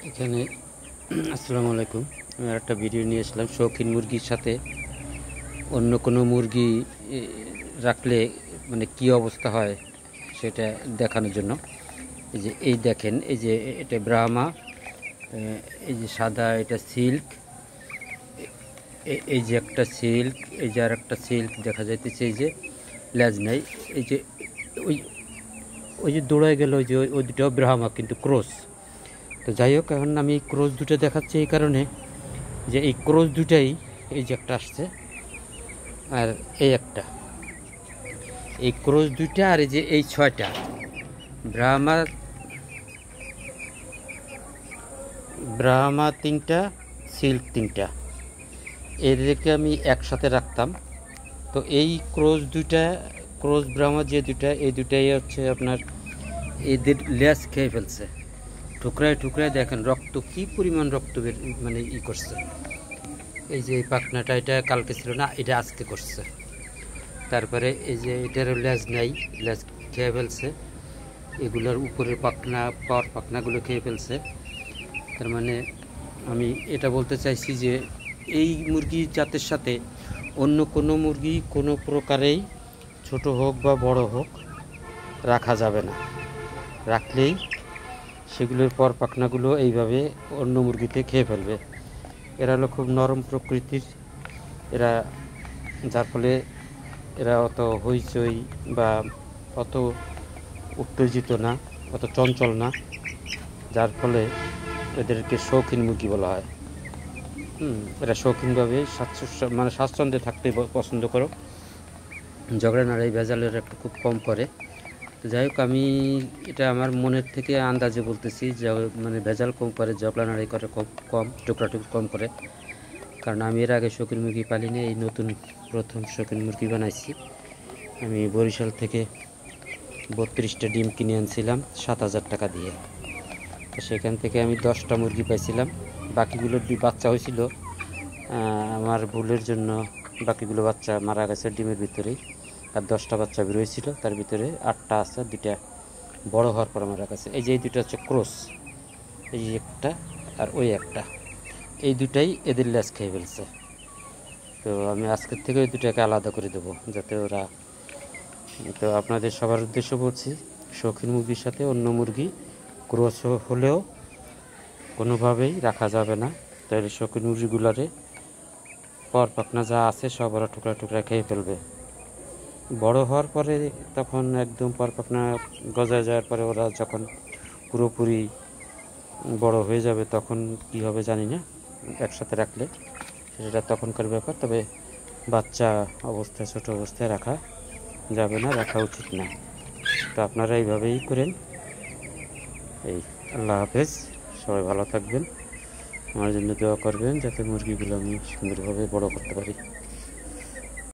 এখানে আসসালামু আলাইকুম। আমি একটা ভিডিও নিয়ে আসলাম শৌখিন মুরগির সাথে অন্য কোনো মুরগি রাখলে মানে কি অবস্থা হয় সেটা দেখানোর জন্য। এই দেখেন, এই যে এটা ব্রাহ্মা, এই যে সাদা এটা সিল্ক, এই যে একটা সিল্ক, এই যে আর একটা সিল্ক দেখা যাইতেছে, এই যে লেজ নাই, এই যে ওই ওই যে দৌড়ায় গেল, ওই যে ওই দুটাও ব্রাহ্মা কিন্তু ক্রস। তো যাই হোক, এখন আমি এই ক্রস দুটো দেখাচ্ছি এই কারণে যে এই ক্রস দুটাই, এই যে একটা আসছে আর এই একটা, এই ক্রস দুইটা আর এই যে এই ছয়টা ব্রাহ্মা, ব্রাহ্মা তিনটা, সিল্ক তিনটা, এদেরকে আমি একসাথে রাখতাম। তো এই ক্রস দুইটা, ক্রস ব্রাহ্মা যে দুইটা, এই দুইটাই হচ্ছে আপনার এদের লেজ খেয়ে ফেলছে, টুকরায় টুকরায়। দেখেন রক্ত, কি পরিমাণ রক্ত বের মানে করছে। এই যে এই পাখনাটা, এটা কালকে ছিল না, এটা আজকে করছে। তারপরে এই যে এটারও লেজ নাই, লেজ খেয়ে ফেলছে, এগুলোর উপরের পাখনা, পর পাখনাগুলো খেয়ে ফেলছে। তার মানে আমি এটা বলতে চাইছি যে এই মুরগি জাতের সাথে অন্য কোনো মুরগি কোনো প্রকারেই ছোট হোক বা বড় হোক রাখা যাবে না। রাখলেই সেগুলোর পর পাখনাগুলো এইভাবে অন্য মুরগিতে খেয়ে ফেলবে। এরা হলো খুব নরম প্রকৃতির, এরা, যার ফলে এরা অত হইচই বা অত উত্তেজিত না, অত চঞ্চল না, যার ফলে এদেরকে শৌখিন মুরগি বলা হয়। এরা শৌখিনভাবে মানে স্বাচ্ছন্দ্যে থাকতে পছন্দ করো, ঝগড়া নাড়াই ভেজালের একটা খুব কম করে। তো যাই হোক, আমি এটা আমার মনের থেকে আন্দাজে বলতেছি যে মানে ভেজাল কম করে, ঝগড়া নাড়াই করে কম, টুকরাটুকরি কম করে। কারণ আমি এর আগে শৌখিন মুরগি পালিনি, এই নতুন প্রথম শৌখিন মুরগি বানাইছি। আমি বরিশাল থেকে 32টা ডিম কিনে আনছিলাম 7,000 টাকা দিয়ে। তো সেখান থেকে আমি 10টা মুরগি পাইছিলাম, বাকিগুলোর বাচ্চা হয়েছিল। আমার ভুলের জন্য বাকিগুলো বাচ্চা মারা গেছে ডিমের ভিতরেই, আর 10টা বাচ্চা বেরোয়েছিল, তার ভিতরে 8টা আছে, 2টা বড় হওয়ার পর মারা গেছে। এই যে এই দুটো হচ্ছে ক্রস, এই যে একটা আর ওই একটা, এই দুটাই এদের লেজ খেয়ে ফেলছে। তো আমি আজকের থেকে ওই দুটাকে আলাদা করে দেবো যাতে ওরা, তো আপনাদের সবার উদ্দেশ্য বলছি, শৌখিন মুরগির সাথে অন্য মুরগি ক্রস হলেও কোনোভাবেই রাখা যাবে না। তাহলে শৌখিন মুরগিগুলারে পর পাখনা যা আছে সব ওরা টুকরা টুকরা খেয়ে ফেলবে। বড় হওয়ার পরে তখন একদম পর পাখনা গজায় যাওয়ার পরে ওরা যখন পুরোপুরি বড় হয়ে যাবে তখন কি হবে জানি না, একসাথে রাখলে সেটা তখনকার ব্যাপার। তবে বাচ্চা অবস্থায়, ছোট অবস্থায় রাখা যাবে না, রাখা উচিত না। তো আপনারা এইভাবেই করেন। এই, আল্লাহ হাফেজ, সবাই ভালো থাকবেন, আমার জন্য দোয়া করবেন যাতে মুরগিগুলো আমি সুন্দরভাবে বড় করতে পারি।